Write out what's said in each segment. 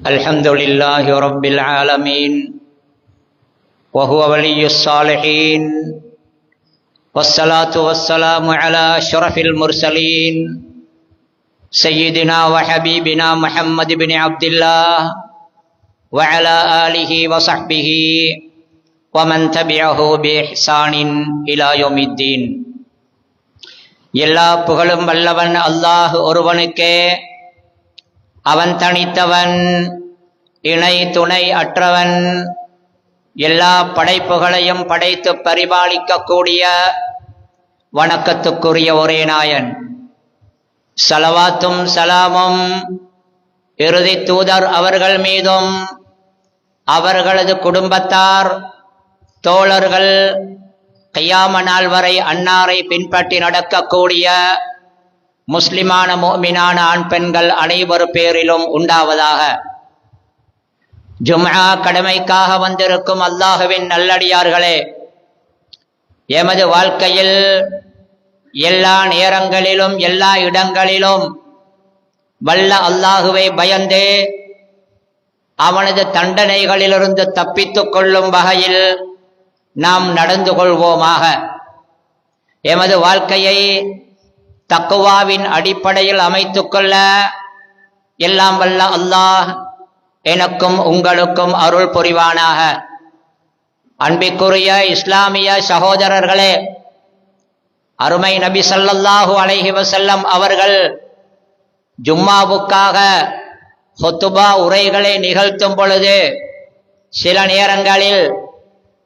الحمد لله رب العالمين وهو ولي الصالحين والصلاة والسلام على أشرف المرسلين سيدنا وحبيبنا محمد بن عبد الله وعلى آله وصحبه ومن تبعه بإحسان إلى يوم الدين. எல்லா புகழும் வல்லவன் அல்லாஹ் ஒருவனுக்கே. அவன் தனித்தவன், இணை துணை அற்றவன். எல்லா படைப்புகளையும் படைத்து பரிபாலிக்கக்கூடிய வணக்கத்துக்குரிய ஒரே நாயன். ஸலவாத்தும் ஸலாமும் இறுதி தூதர் அவர்கள் மீதும் அவர்களது குடும்பத்தார், தோழர்கள், கியாம நாள் வரை அன்னாரை பின்பற்றி நடக்கக்கூடிய முஸ்லிமான முஃமினான ஆண் பெண்கள் அனைவர் பேரிலும் உண்டாவதாக. ஜும்ஆ கடமைக்காக வந்திருக்கும் அல்லாஹுவின் நல்லடியார்களே, எமது வாழ்க்கையில் எல்லா நேரங்களிலும் எல்லா இடங்களிலும் வல்ல அல்லாஹுவை பயந்தே அவனது தண்டனைகளிலிருந்து தப்பித்துக் கொள்ளும் வகையில் நாம் நடந்து கொள்வோமாக. எமது வாழ்க்கையை தக்குவாவின் அடிப்படையில் அமைத்துக் கொள்ள எல்லாம் வல்ல அல்லாஹ் எனக்கும் உங்களுக்கும் அருள் புரிவானாக. அன்பிற்குரிய இஸ்லாமிய சகோதரர்களே, அருமை நபி ஸல்லல்லாஹு அலைஹி வஸல்லம் அவர்கள் ஜும்மாவுக்காக ஹுத்பா உரைகளை நிகழ்த்தும் பொழுது சில நேரங்களில்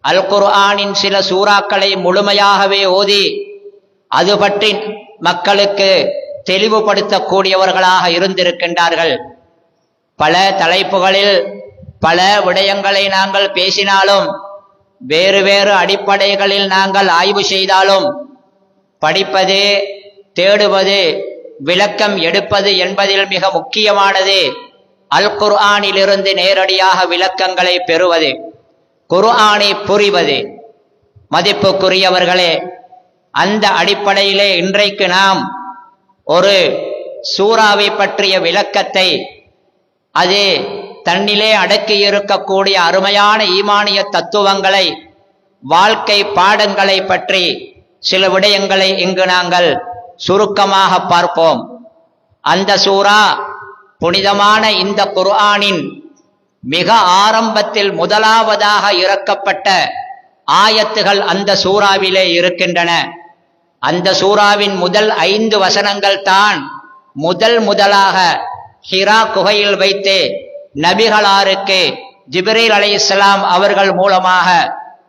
அல் குர்ஆனின் சில சூறாக்களை முழுமையாகவே ஓதி அது பற்றி மக்களுக்கு தெளிவுபடுத்தக்கூடியவர்களாக இருந்திருக்கின்றார்கள். பல தலைப்புகளில் பல விடயங்களை நாங்கள் பேசினாலும், வேறு வேறு அடிப்படைகளில் நாங்கள் ஆய்வு செய்தாலும், படிப்பது, தேடுவது, விளக்கம் எடுப்பது என்பதில் மிக முக்கியமானது அல் குர்ஆனிலிருந்து நேரடியாக விளக்கங்களை பெறுவது, குர்ஆனை புரிவது. மதிப்புக்குரியவர்களே, அந்த அடிப்படையிலே இன்றைக்கு நாம் ஒரு சூறாவை பற்றிய விளக்கத்தை, அது தன்னிலே அடக்கி இருக்கக்கூடிய அருமையான ஈமானிய தத்துவங்களை, வாழ்க்கை பாடங்களை பற்றி சில விடயங்களை இங்கு நாங்கள் சுருக்கமாக பார்ப்போம். அந்த சூரா புனிதமான இந்த குர்ஆனின் மிக ஆரம்பத்தில் முதலாவதாக இறக்கப்பட்ட ஆயத்துகள் அந்த சூறாவிலே இருக்கின்றன. அந்த சூறாவின் முதல் 5 வசனங்கள் தான் முதலாக ஹிரா குகையில் வைத்து நபிகளாருக்கு ஜிப்ரீல் அலைஹிஸ்ஸலாம் அவர்கள் மூலமாக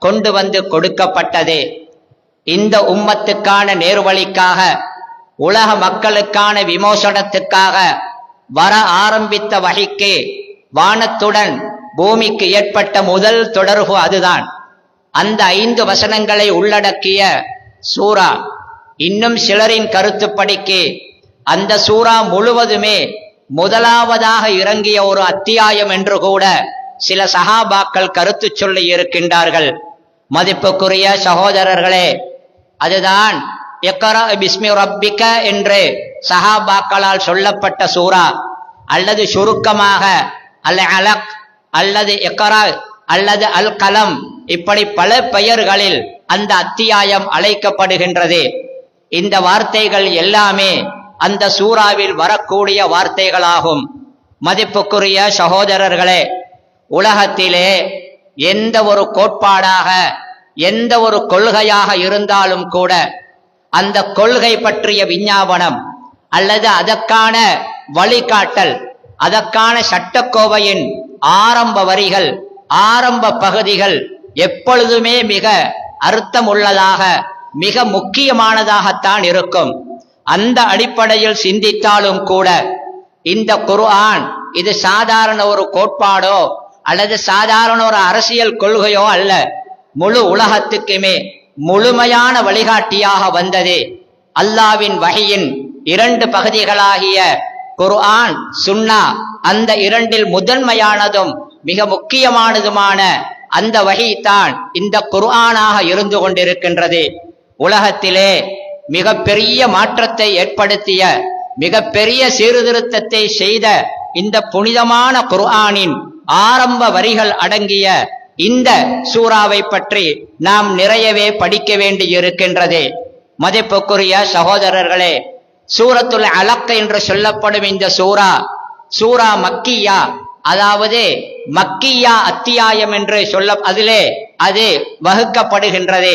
கொண்டு வந்து கொடுக்கப்பட்டது. இந்த உம்மத்துக்கான நேர்வழிக்காக, உலக மக்களுக்கான விமோசனத்துக்காக வர ஆரம்பித்த வஹிக்கு வானத்துடன் பூமிக்கு ஏற்பட்ட முதல் தொடர்பு அதுதான். அந்த 5 வசனங்களை உள்ளடக்கிய சூரா. இன்னும் சிலரின் கருத்துப்படிக்கு அந்த சூரா முழுவதுமே முதலாவதாக இறங்கிய ஒரு அத்தியாயம் என்று கூட சில சஹாபாக்கள் கருத்து சொல்லி இருக்கின்றார்கள். மதிப்புக்குரிய சகோதரர்களே, அதுதான் இக்ரா பிஸ்மி ரப்பிக என்று சஹாபாக்களால் சொல்லப்பட்ட சூரா, அல்லது சுருக்கமாக அல் அலக் அல்லது இக்ரா அல்லது அல் கலம், இப்படி பல பெயர்களில் அந்த அத்தியாயம் அழைக்கப்படுகின்றது. இந்த வார்த்தைகள் எல்லாமே அந்த சூறாவில் வரக்கூடிய வார்த்தைகளாகும். மதிப்புக்குரிய சகோதரர்களே, உலகத்திலே எந்த ஒரு கோட்பாடாக, எந்த ஒரு கொள்கையாக இருந்தாலும் கூட அந்த கொள்கை பற்றிய விஞ்ஞாபனம் அல்லது அதற்கான வழிகாட்டல், அதற்கான சட்டக்கோவையின் ஆரம்ப வரிகள், ஆரம்ப பகுதிகள் எப்பொழுதுமே மிக அர்த்தம் உள்ளதாக, மிக முக்கியமானதாகத்தான் இருக்கும். அந்த அடிப்படையில் சிந்தித்தாலும் கூட இந்த குர்ஆன் இது சாதாரண ஒரு கோட்பாடோ அல்லது சாதாரண ஒரு அரசியல் கொள்கையோ அல்ல. முழு உலகத்துக்குமே முழுமையான வழிகாட்டியாக வந்தது. அல்லாவின் வஹியின் 2 பகுதிகளாகிய குர்ஆன், சுன்னா, அந்த 2இல் முதன்மையானதும் மிக முக்கியமானதுமான அந்த வஹி தான் இந்த குர்ஆனாக இருந்து கொண்டிருக்கின்றது. உலகத்திலே மிக பெரிய மாற்றத்தை ஏற்படுத்திய, மிக பெரிய சீர்திருத்தத்தை செய்த இந்த புனிதமான குர்ஆனின் ஆரம்ப வரிகள் அடங்கிய இந்த சூறாவை பற்றி நாம் நிறையவே படிக்க வேண்டி இருக்கின்றது. மதிப்புக்குரிய சகோதரர்களே, சூரத்துல் அலக் என்று சொல்லப்படும் இந்த சூரா மக்கியா, அதாவது மக்கியா அத்தியாயம் என்று அதிலே அது வகுக்கப்படுகின்றது.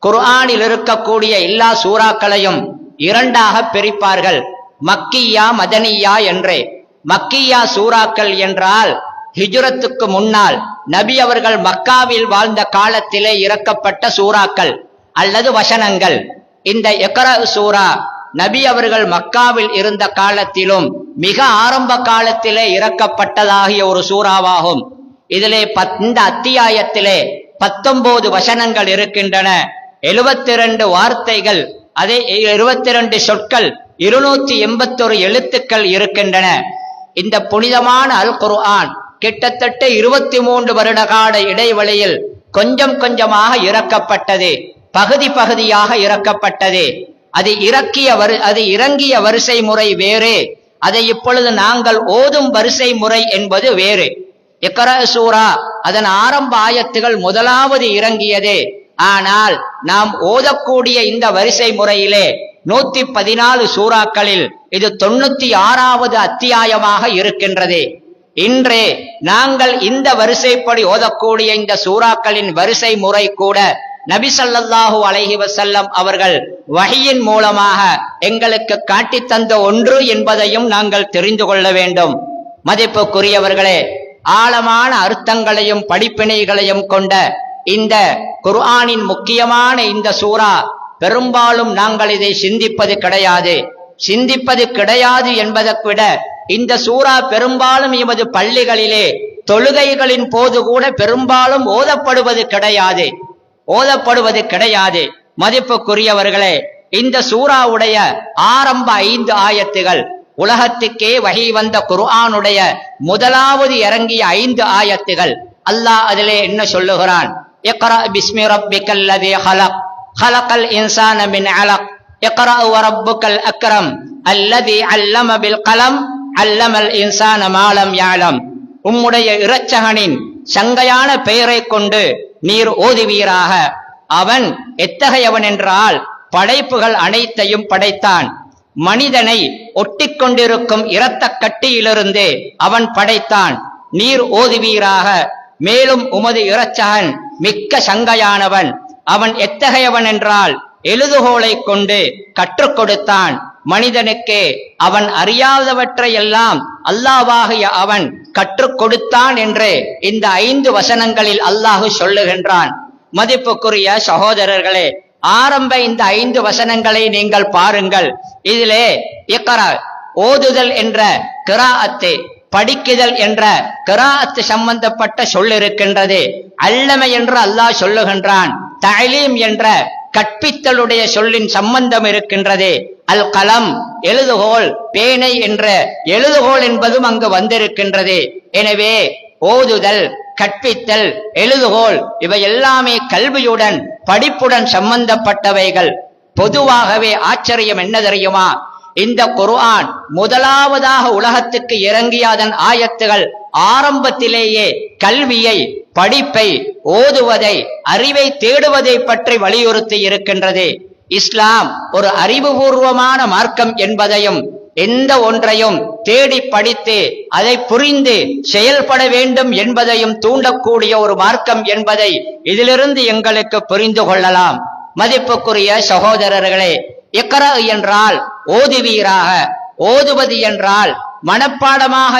குர்ஆனில் இருக்கக்கூடிய எல்லா சூறாக்களையும் இரண்டாக பிரிப்பார்கள், மக்கியா மதனியா என்று. மக்கியா சூறாக்கள் என்றால் ஹிஜ்ரத்துக்கு முன்னால் நபி அவர்கள் மக்காவில் வாழ்ந்த காலத்திலே இறக்கப்பட்ட சூறாக்கள் அல்லது வசனங்கள். இந்த இக்ரா சூரா நபி அவர்கள் மக்காவில் இருந்த காலத்திலும் மிக ஆரம்ப காலத்திலே இறக்கப்பட்டதாகிய ஒரு சூறாவாகும். இதிலே இந்த அத்தியாயத்திலே 19 வசனங்கள் இருக்கின்றன, 72 வார்த்தைகள், அதே 22 சொற்கள், 281 எழுத்துக்கள் இருக்கின்றன. இந்த புனிதமான அல் குர்ஆன் கிட்டத்தட்ட 23 வருட கால இடைவெளியில் கொஞ்சம் கொஞ்சமாக இறக்கப்பட்டது, பகுதி பகுதியாக இறக்கப்பட்டது. அது இறங்கிய வரிசை முறை வேறு, அதை இப்பொழுது நாங்கள் ஓதும் வரிசை முறை என்பது வேறு. இக்ரா சூரா அதன் ஆரம்ப ஆயத்துகள் முதலாவது இறங்கியது. ஆனால் நாம் ஓதக்கூடிய இந்த வரிசை முறையிலே 114 சூறாக்களில் இது 96வது அத்தியாயமாக இருக்கின்றது. இன்றே நாங்கள் இந்த வரிசைப்படி ஓதக்கூடிய இந்த சூறாக்களின் வரிசை முறை கூட நபி ஸல்லல்லாஹு அலைஹி வஸல்லம் அவர்கள் வஹியின் மூலமாக எங்களுக்கு காட்டி தந்த ஒன்று என்பதையும் நாங்கள் தெரிந்து கொள்ள வேண்டும். மதிப்புக்குரியவர்களே, ஆழமான அர்த்தங்களையும் படிப்பினைகளையும் கொண்ட இந்த குர்ஆனின் முக்கியமான இந்த சூரா பெரும்பாலும் நாங்கள் இதை சிந்திப்பது கிடையாது என்பதை விட இந்த சூரா பெரும்பாலும் எமது பள்ளிகளிலே தொழுகைகளின் போது கூட பெரும்பாலும் ஓதப்படுவது கிடையாது. மதிப்புக்குரியவர்களே, இந்த சூராவுடைய ஆரம்ப 5 ஆயத்துகள் உலகத்துக்கே வஹி வந்த குர்ஆனுடைய முதலாவது இறங்கிய 5 ஆயத்துகள். அல்லாஹ் அதிலே என்ன சொல்லுகிறான்? இக்ரா பிஸ்மி ரப்பிக்கல் லதீ ஹலக் ஹலக்கல் இன்சான மின் அலக் இக்ரா வ ரப்புக்கல் அக்ரம் அல்லதீ அல்லம பில் கலம் அல்லமல் இன்சான மா லம் யஅலம். உம்முடைய இரட்சகனின் சங்கையான பெயரை கொண்டு நீர் ஓதுவீராக. அவன் எத்தகையவன் என்றால் படைப்புகள் அனைத்தையும் படைத்தான். மனிதனை ஒட்டிக்கொண்டிருக்கும் இரத்த கட்டியிலிருந்து அவன் படைத்தான். நீர் ஓதுவீராக. மேலும் உமது இரட்சகன் மிக்க சங்கையானவன். அவன் எத்தகையவன் என்றால் எழுதுகோலை கொண்டு கற்றுக் கொடுத்தான். மனிதனுக்கு அவன் அறியாதவற்றை எல்லாம் அல்லாஹ்வாகிய அவன் கற்றுக் கொடுத்தான் என்று இந்த 5 வசனங்களில் அல்லாஹ் சொல்லுகின்றான். மதிப்புக்குரிய சகோதரர்களே, ஆரம்ப இந்த 5 வசனங்களை நீங்கள் பாருங்கள். இதிலே இக்ரா ஓதுதல் என்ற கிராஅத்து, படிக்குதல் என்ற கிராஅத்து சம்பந்தப்பட்ட சொல் இருக்கின்றது. அல்லம என்று அல்லாஹ் சொல்லுகின்றான். தஅலீம் என்ற கற்பித்தலுடைய சொல்லின் சம்பந்தம் இருக்கின்றது. அல் கலம் எழுதுகோல், பேனை என்ற எழுதுகோல் என்பதும் அங்கு வந்திருக்கின்றது. எனவே ஓதுதல், கற்பித்தல், எழுதுகோல் இவை எல்லாமே கல்வியுடன் படிப்புடன் சம்பந்தப்பட்டவைகள். பொதுவாகவே ஆச்சரியம் என்ன தெரியுமா? இந்த குர்ஆன் முதலாவதாக உலகத்துக்கு இறங்கிய அதன் ஆயத்துகள் ஆரம்பத்திலேயே கல்வியை, படிப்பை, ஓதுவதை, அறிவை தேடுவதை பற்றி வலியுறுத்தி இருக்கின்றது. இஸ்லாம் ஒரு அறிவுபூர்வமான மார்க்கம் என்பதையும் எந்த ஒன்றையும் தேடி படித்து அதை புரிந்து செயல்பட வேண்டும் என்பதையும் தூண்டக்கூடிய ஒரு மார்க்கம் என்பதை இதிலிருந்து எங்களுக்கு புரிந்து கொள்ளலாம். மதிப்புக்குரிய சகோதரர்களே, இக்ரா என்றால் ஓதுவீராக. ஓதுவது என்றால் மனப்பாடமாக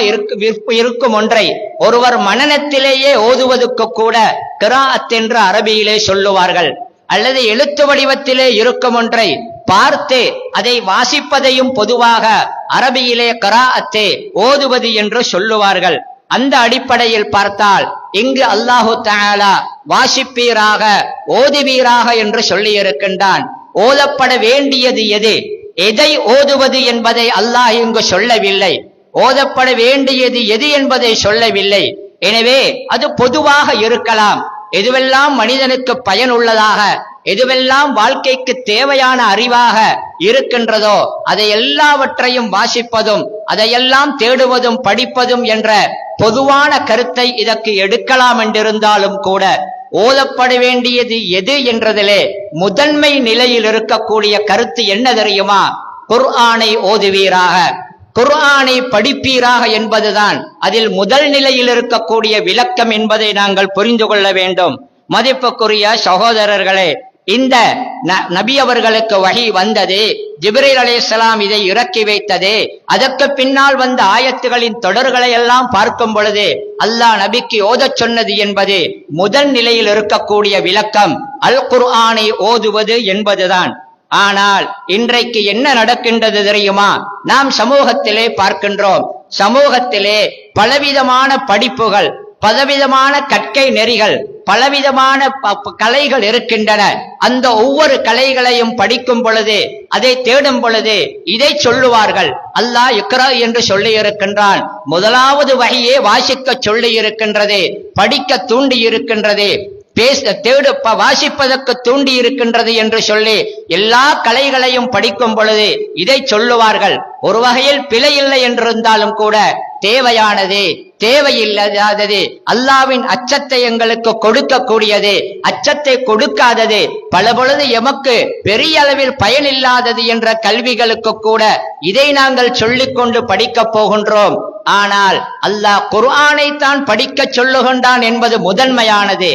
இருக்கும் ஒன்றை ஒருவர் மனனத்திலேயே ஓதுவதற்கு கூட கிராஅத் என்று அரபியிலே சொல்லுவார்கள். அல்லது எழுத்து வடிவத்திலே இருக்கும் ஒன்றை பார்த்து அதை வாசிப்பதையும் பொதுவாக அரபியிலே கிராஅத்தே ஓதுவது என்று சொல்லுவார்கள். அந்த அடிப்படையில் பார்த்தால் இங்கு அல்லாஹு தஆலா வாசிப்பீராக, ஓதுவீராக என்று சொல்லி இருக்கின்றான். ஓதப்பட வேண்டியது எது, எதை ஓதுவது என்பதை அல்லாஹ் இங்கு சொல்லவில்லை. ஓதப்பட வேண்டியது எது என்பதை சொல்லவில்லை. எனவே அது பொதுவாக இருக்கலாம். எதுவெல்லாம் மனிதனுக்கு பயனுள்ளதாக, எதுவெல்லாம் வாழ்க்கைக்கு தேவையான அறிவாக இருக்கின்றதோ அதை எல்லாவற்றையும் வாசிப்பதும் அதையெல்லாம் தேடுவதும் படிப்பதும் என்ற பொதுவான கருத்தை இதற்கு எடுக்கலாம் என்றிருந்தாலும் கூட ஓதப்பட வேண்டியது எது என்றதிலே முதன்மை நிலையில் இருக்கக்கூடிய கருத்து என்ன தெரியுமா? குர்ஆனை ஓதுவீராக, குர்ஆனை படிப்பீராக என்பதுதான் அதில் முதல் நிலையில் இருக்கக்கூடிய விளக்கம் என்பதை நாங்கள் புரிந்து கொள்ள வேண்டும். மதிப்புக்குரிய சகோதரர்களே, இந்த நபி அவர்களுக்கு வஹி வந்தது, ஜிப்ரீல் அலைஹிஸ்ஸலாம் இதை இறக்கி வைத்தது, அதற்கு பின்னால் வந்த ஆயத்துகளின் தொடர்களை எல்லாம் பார்க்கும் பொழுது அல்லாஹ் நபிக்கு ஓதச் சொன்னது என்பது முதல் நிலையில் இருக்கக்கூடிய விளக்கம் அல் குர்ஆனை ஓதுவது என்பதுதான். ஆனால் இன்றைக்கு என்ன நடக்கின்றது தெரியுமா? நாம் சமூகத்திலே பார்க்கின்றோம், சமூகத்திலே பலவிதமான படிப்புகள், பலவிதமான கற்கை நெறிகள், பலவிதமான கலைகள் இருக்கின்றன. அந்த ஒவ்வொரு கலைகளையும் படிக்கும் பொழுது, அதை தேடும் பொழுது இதை சொல்லுவார்கள், அல்லாஹ் இக்ரா என்று சொல்லி இருக்கின்றான், முதலாவது வஹியே வாசிக்க சொல்லி இருக்கின்றது, படிக்க தூண்டி இருக்கின்றது, வாசிப்பதற்கு தூண்டி இருக்கின்றது என்று சொல்லி எல்லா கலைகளையும் படிக்கும் பொழுது இதை சொல்லுவார்கள். ஒரு வகையில் பிழை இல்லை என்றிருந்தாலும் கூட தேவையானது, தேவையில்லாதது, அல்லாவின் அச்சத்தை எங்களுக்கு கொடுக்கக்கூடியது, அச்சத்தை கொடுக்காதது, பல பொழுது எமக்கு பெரிய அளவில் பயனில்லாதது என்ற கல்விகளுக்கு கூட இதை நாங்கள் சொல்லிக் கொண்டு படிக்கப் போகின்றோம். ஆனால் அல்லாஹ் குர்ஆனை தான் படிக்க சொல்லுகின்றான் என்பது முதன்மையானது.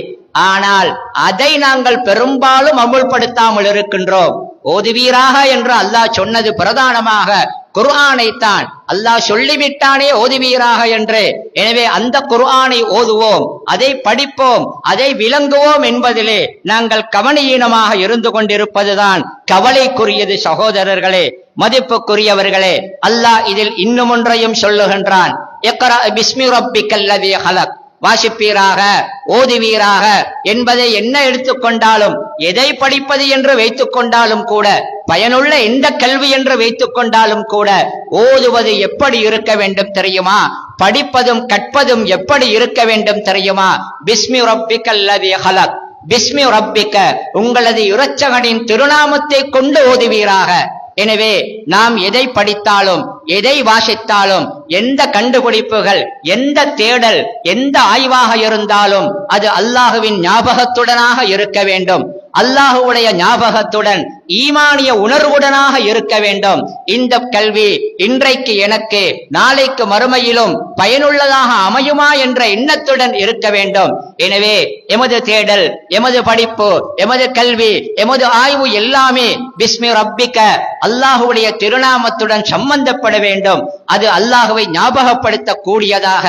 ஆனால் அதை நாங்கள் பெரும்பாலும் அமுல்படுத்தாமல் இருக்கின்றோம். ஓதுவீராக என்று அல்லாஹ் சொன்னது பிரதானமாக குர்ஆனைத்தான். அல்லாஹ் சொல்லிவிட்டானே ஓதுவீராக என்று. எனவே அந்த குர்ஆனை ஓதுவோம், அதை படிப்போம், அதை விளங்குவோம் என்பதிலே நாங்கள் கவனஈனமாக இருந்து கொண்டிருப்பதுதான் கவலைக்குரியது. சகோதரர்களே, மதிப்புக்குரியவர்களே, அல்லாஹ் இதில் இன்னும் ஒன்றையும் சொல்லுகின்றான், இக்ரா பிஸ்மி ரப்பிக்கல்லதீ ஹலக், வாசிப்பீராக, ஓதுவீராக என்பதை என்ன எடுத்துக்கொண்டாலும், எதை படிப்பது என்று வைத்துக் கொண்டாலும் கூட, பயனுள்ள எந்த கல்வி என்று வைத்துக் கொண்டாலும் கூட, ஓதுவது எப்படி இருக்க வேண்டும் தெரியுமா? படிப்பதும் கற்பதும் எப்படி இருக்க வேண்டும் தெரியுமா? பிஸ்மி ரப்பிக்கல்லதீ ஹலக், பிஸ்மி ரப்பிக்க, உங்களது இரட்சகனின் திருநாமத்தை கொண்டு ஓதுவீராக. எனவே நாம் எதை படித்தாலும், எதை வாசித்தாலும், எந்த கண்டுபிடிப்புகள், எந்த தேடல், எந்த ஆய்வாக இருந்தாலும் அது அல்லாஹுவின் ஞாபகத்துடனாக இருக்க வேண்டும். அல்லாஹுடைய ஞாபகத்துடன், ஈமானிய உணர்வுடனாக இருக்க வேண்டும். இந்த கல்வி இன்றைக்கு எனக்கு நாளைக்கு மறுமையிலும் பயனுள்ளதாக அமையுமா என்ற எண்ணத்துடன் இருக்க வேண்டும். எனவே எமது தேடல், எமது படிப்பு, எமது கல்வி, எமது ஆய்வு எல்லாமே பிஸ்மி ரப்பிக்க, அல்லாஹுடைய திருநாமத்துடன் சம்பந்தப்பட வேண்டும். அது அல்லாஹுவை ஞாபகப்படுத்த கூடியதாக,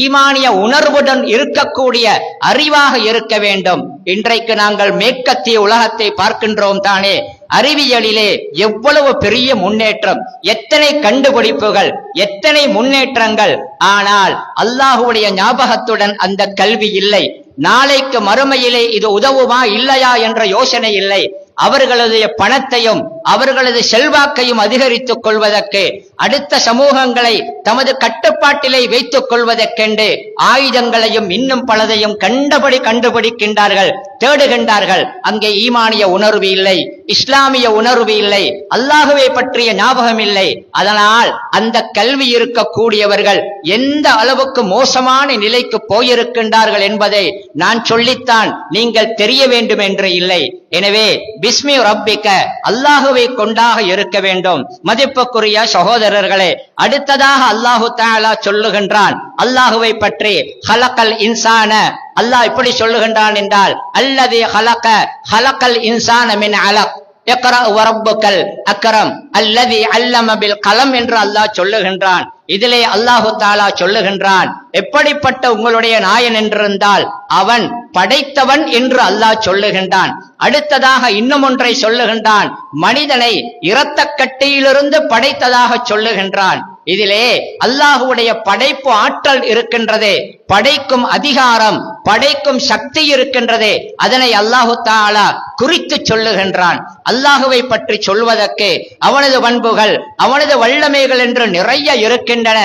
ஈமானிய உணர்வுடன் இருக்கக்கூடிய அறிவாக இருக்க வேண்டும். இன்றைக்கு நாங்கள் மேற்கத்திய உலகத்தை பார்க்கின்றோம் தானே, அறிவியலிலே எவ்வளவு பெரிய முன்னேற்றம், எத்தனை கண்டுபிடிப்புகள், எத்தனை முன்னேற்றங்கள். ஆனால் அல்லாஹுடைய ஞாபகத்துடன் அந்த கல்வி இல்லை. நாளைக்கு மறுமையிலே இது உதவுமா இல்லையா என்ற யோசனை இல்லை. அவர்களது பணத்தையும் அவர்களது செல்வாக்கையும் அதிகரித்துக் கொள்வதற்கு, அடுத்த சமூகங்களை தமது கட்டுப்பாட்டிலே வைத்துக் கொள்வதற்கென்று ஆயுதங்களையும் இன்னும் பலதையும் கண்டபடி கண்டுபிடிக்கின்றார்கள், தேடுகின்றார்கள். அங்கே ஈமானிய உணர்வு இல்லை, இஸ்லாமிய உணர்வு இல்லை, அல்லாஹுவை பற்றிய ஞாபகம் இல்லை. அதனால் அந்த கல்வி இருக்கக்கூடியவர்கள் எந்த அளவுக்கு மோசமான நிலைக்கு போயிருக்கின்றார்கள் என்பதை நான் சொல்லித்தான் நீங்கள் தெரிய வேண்டும் என்று இல்லை. எனவே பிஸ்மி ரப்பிக்க, அல்லாஹுவை கொண்டாக இருக்க வேண்டும். மதிப்புக்குரிய சகோதரர்களே, அடுத்ததாக அல்லாஹு தஆலா சொல்லுகின்றான் அல்லாஹுவை பற்றி, ஹலக்கல் இன்சான, அல்லாஹ் இப்படி சொல்லுகின்றான் என்றால், அல்லதி ஹலக ஹலக்கல் இன்சான மின் அலக், இக்ரா வரப்புக்கல் அக்ரம் அல்லதி அல்லம பில் கலம் என்று அல்லாஹ் சொல்லுகின்றான். இதிலே அல்லாஹு தஆலா சொல்லுகின்றான், எப்படிப்பட்ட உங்களுடைய நாயன் என்றிருந்தால் அவன் படைத்தவன் என்று அல்லாஹ் சொல்லுகின்றான். அடுத்ததாக இன்னும் ஒன்றை சொல்லுகின்றான், மனிதனை இரத்த கட்டியிலிருந்து படைத்ததாக சொல்லுகின்றான். இதிலே அல்லாஹுடைய படைப்பு ஆற்றல் இருக்கின்றது, படைக்கும் அதிகாரம், படைக்கும் சக்தி இருக்கின்றதே, அதனை அல்லாஹு தஆலா குறித்து சொல்லுகின்றான். அல்லாஹுவை பற்றி சொல்வதற்கு அவனது பண்புகள், அவனது வல்லமைகள் என்று நிறைய இருக்கின்றன.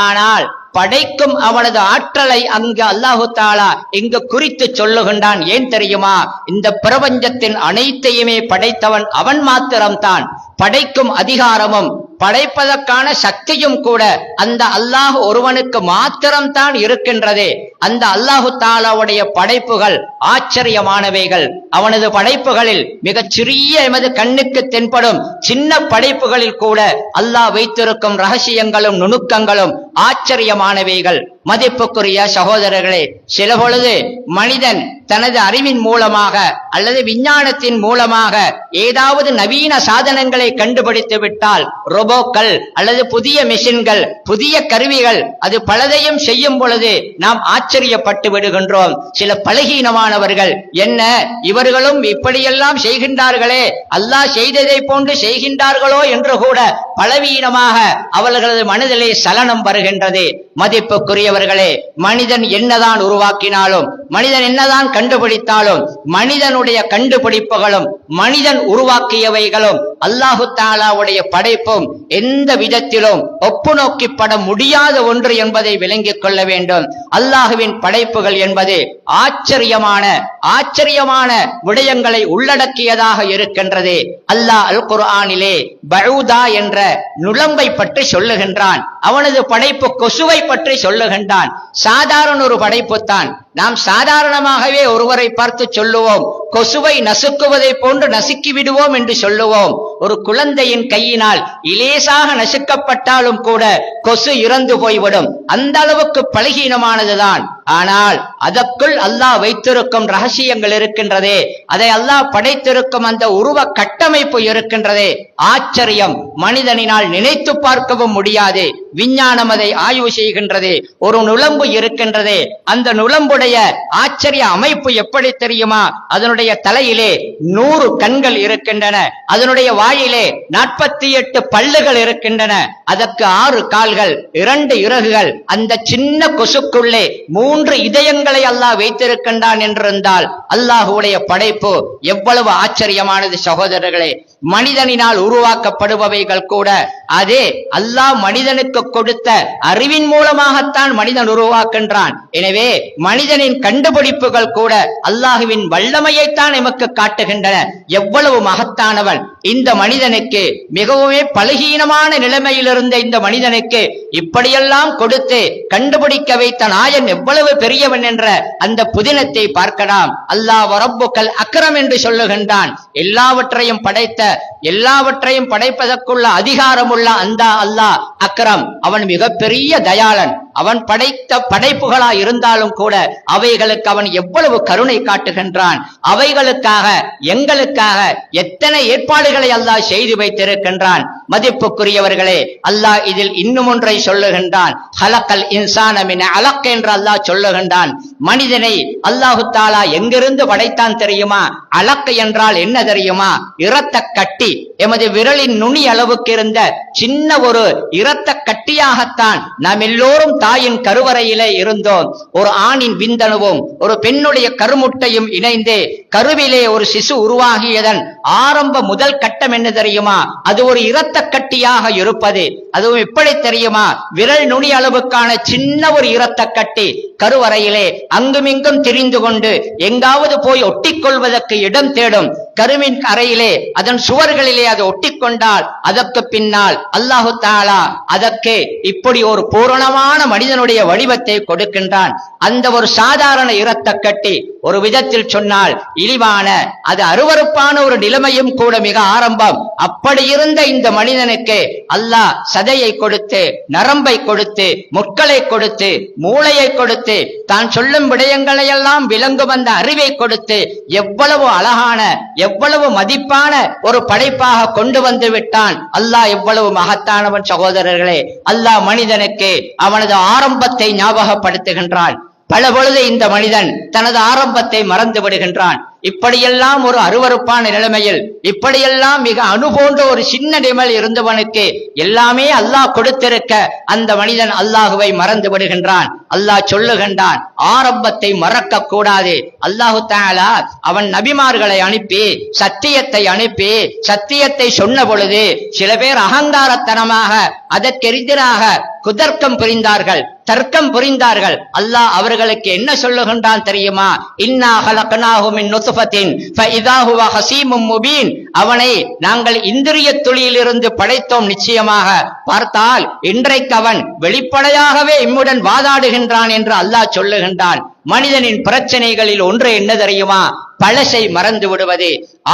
ஆனால் படைக்கும் அவனது ஆற்றலை அங்கு அல்லாஹு தஆலா இங்கு குறித்து சொல்லுகின்றான். ஏன் தெரியுமா? இந்த பிரபஞ்சத்தின் அனைத்தையுமே படைத்தவன் அவன் மாத்திரம்தான். படைக்கும் அதிகாரமும் படைப்பதற்கான சக்தியும் கூட அந்த அல்லாஹ் ஒருவனுக்கு மாத்திரம்தான் இருக்கின்றது. அந்த அல்லாஹு தஆலாவுடைய படைப்புகள் ஆச்சரியமானவைகள். அவனது படைப்புகளில் மிகச் சிறிய எமது கண்ணுக்கு தென்படும் சின்ன படைப்புகளில் கூட அல்லாஹ் வைத்திருக்கும் ரகசியங்களும் நுணுக்கங்களும் ஆச்சரியமானவைகள். மதிப்புக்குரிய சகோதரர்களே, சில பொழுது மனிதன் தனது அறிவின் மூலமாக அல்லது விஞ்ஞானத்தின் மூலமாக ஏதாவது நவீன சாதனங்களை கண்டுபிடித்து விட்டால், ரோபோக்கள் அல்லது புதிய மெஷின்கள், புதிய கருவிகள், அது பலதையும் செய்யும் பொழுது நாம் ஆச்சரியப்பட்டு விடுகின்றோம். சில பலகீனமானவர்கள், என்ன இவர்களும் இப்படியெல்லாம் செய்கின்றார்களே, அல்லாஹ் செய்ததை போன்று செய்கின்றார்களோ என்று கூட பலவீனமாக அவர்களது மனதிலே சலனம் வருகின்றது. மதிப்புக்குரியவர்களே, மனிதன் என்னதான் உருவாக்கினாலும், மனிதன் என்னதான் கண்டுபிடித்தாலும், மனிதனுடைய கண்டுபிடிப்புகளும் மனிதன் உருவாக்கியவைகளும் அல்லாஹு தஆலாவுடைய படைப்பும் எந்த விதத்திலும் ஒப்பு நோக்கிப்பட முடியாத ஒன்று என்பதை விளங்கிக் கொள்ள வேண்டும். அல்லாஹுவின் படைப்புகள் என்பது ஆச்சரியமான விடயங்களை உள்ளடக்கியதாக இருக்கின்றது. அல்லாஹ் அல் குர்ஆனிலே பஊதா என்ற நுளம்பை பற்றி சொல்லுகின்றான். அவனது படைப்பு கொசுவை பற்றி சொல்லுகின்றான். சாதாரண ஒரு படைப்பு தான். நாம் சாதாரணமாகவே ஒருவரை பார்த்து சொல்லுவோம், கொசுவை நசுக்குவதை போன்று நசுக்கி விடுவோம் என்று சொல்லுவோம். ஒரு குழந்தையின் கையினால் இலேசாக நசுக்கப்பட்டாலும் கூட கொசு இறந்து போய்விடும். அந்த அளவுக்கு பலகீனமானதுதான். ஆனால் அதற்குள் அல்லாஹ் வைத்திருக்கும் ரகசியங்கள் இருக்கின்றதே, அதை அல்லாஹ் படைத்திருக்கும் அந்த உருவ கட்டமைப்பு இருக்கின்றதே, ஆச்சரியம். மனிதனினால் நினைத்து பார்க்கவும் முடியாது. விஞ்ஞானம் அதை ஆய்வு செய்கின்றது. ஒரு நுளம்பு இருக்கின்றது. அந்த நுளம்புடைய ஆச்சரிய அமைப்பு எப்படி தெரியுமா? அதனுடைய தலையிலே 100 கண்கள் இருக்கின்றன. அதனுடைய வாயிலே 48 பல்லுகள் இருக்கின்றன. அதற்கு 6 கால்கள், 2 இறகுகள். அந்த சின்ன கொசுக்குள்ளே 3 இதயங்களை அல்லாஹ் வைத்திருக்கின்றான் என்றிருந்தால் அல்லாஹுடைய படைப்பு எவ்வளவு ஆச்சரியமானது சகோதரர்களே. மனிதனினால் உருவாக்கப்படுபவைகள் கூட அதே அல்லாஹ் மனிதனுக்கு கொடுத்த அறிவின் மூலமாகத்தான் மனிதன் உருவாக்கின்றான். எனவே மனிதனின் கண்டுபிடிப்புகள் கூட அல்லாஹுவின் வல்லமையைத்தான் எமக்கு காட்டுகின்றன. எவ்வளவு மகத்தானவன் இந்த மனிதனுக்கு! மிகவுமே பலகீனமான நிலைமையில் இருந்த இந்த மனிதனுக்கு இப்படியெல்லாம் கொடுத்து கண்டுபிடிக்க வைத்த நாயன் எவ்வளவு பெரியவன் என்ற அந்த புதினத்தை பார்க்கலாம். அல்லாஹ் ரப்புக்கல் அக்ரம் என்று சொல்லுகின்றான். எல்லாவற்றையும் படைத்த, எல்லாவற்றையும் படைப்பதற்குள்ள அதிகாரமுள்ள அந்த அல்லாஹ் அக்ரம், அவன் மிகப்பெரிய தயாளன். அவன் படைத்த படைப்புகளா இருந்தாலும் கூட அவைகளுக்கு அவன் எவ்வளவு கருணை காட்டுகின்றான். அவைகளுக்காக, எங்களுக்காக எத்தனை ஏற்பாடுகளை அல்லாஹ் செய்து வைத்திருக்கின்றான். மதிப்புக்குரியவர்களே, அல்லாஹ் இதில் இன்னும் ஒன்றை சொல்லுகின்றான். ஹலக்கல் இன்சான மின் அலக் என்று அல்லாஹ் சொல்லுகின்றான். மனிதனை அல்லாஹு தஆலா எங்கிருந்து படைத்தான் தெரியுமா? அலக் என்றால் என்ன தெரியுமா? இரத்த கட்டி. எமது விரலின் நுனி அளவுக்கு இருந்த சின்ன ஒரு இரத்த கட்டியாகத்தான் நாம் எல்லோரும் தாயின் கருவறையிலே இருந்தோம். ஒரு ஆணின் விந்தணுவும் ஒரு பெண்ணுடைய கருமுட்டையும் இணைந்து கருவிலே ஒரு சிசு உருவாகியதன் ஆரம்ப முதல் கட்டம் என்ன தெரியுமா? அது ஒரு இரத்த கட்டியாக இருப்பது. அதுவும் எப்படி தெரியுமா? விரல் நுனி அளவுக்கான சின்ன ஒரு இரத்த கட்டி கருவறையிலே அங்குமிங்கும் திரிந்து கொண்டு எங்காவது போய் ஒட்டிக்கொள்வதற்கு இடம் தேடும். கருவின் அறையிலே அதன் சுவர்களிலே அது ஒட்டிக்கொண்டால் அதற்கு பின்னால் அல்லாஹு தஆலா அதற்கு இப்படி ஒரு பூரணமான மனிதனுடைய வடிவத்தை கொடுக்கின்றான். அந்த ஒரு சாதாரண இரத்த கட்டி, ஒரு விதத்தில் சொன்னால் இழிவான, அது அருவருப்பான ஒரு நிலைமையும் கூட மிக ஆரம்பம். அப்படி இருந்த இந்த மனிதனுக்கு அல்லாஹ் சதையை கொடுத்து, நரம்பை கொடுத்து, முட்களை கொடுத்து, மூளையை கொடுத்து, தான் சொல்லும் விடயங்களை எல்லாம் விளங்கும் அந்த அறிவை கொடுத்து எவ்வளவு அழகான, எவ்வளவு மதிப்பான ஒரு படைப்பாக கொண்டு வந்து விட்டான். அல்லாஹ் எவ்வளவு மகத்தானவன் சகோதரர்களே. அல்லாஹ் மனிதனுக்கு அவனது ஆரம்பத்தை ஞாபகப்படுத்துகின்றான். பல பொழுது இந்த மனிதன் தனது ஆரம்பத்தை மறந்து விடுகின்றான். இப்படியெல்லாம் ஒரு அருவருப்பான நிலைமையில், இப்படியெல்லாம் மிக அணுபோன்ற ஒரு சின்ன நிலைமையில் இருந்தவனுக்கு எல்லாமே அல்லாஹ் கொடுத்திருக்க அந்த மனிதன் அல்லாஹுவை மறந்து விடுகின்றான். அல்லாஹ் சொல்லுகின்றான், ஆரம்பத்தை மறக்க கூடாது. அல்லாஹு தஆலா அவன் நபிமார்களை அனுப்பி சத்தியத்தை சொன்ன பொழுது சில பேர் அகங்காரத்தனமாக அதற்கு எதிராக குதர்க்கம் புரிந்தார்கள், தர்க்கம் புரிந்தார்கள். அல்லாஹ் அவர்களுக்கு என்ன சொல்லுகின்றான் தெரியுமா? இன்னா ஹலக்னாஹு மின் நுத்ஃபத்தின் ஃபஇதா ஹுவ ஹஸீமும் முபீன். அவனை நாங்கள் இந்திரிய துளியிலிருந்து படைத்தோம். நிச்சயமாக பார்த்தால் இன்றைக்கு அவன் வெளிப்படையாகவே இம்முடன் வாதாடுகின்றான் என்று அல்லாஹ் சொல்லுகின்றான். மனிதனின் பிரச்சனைகளில் ஒன்று என்ன தெரியுமா? பழசை மறந்து விடுவது,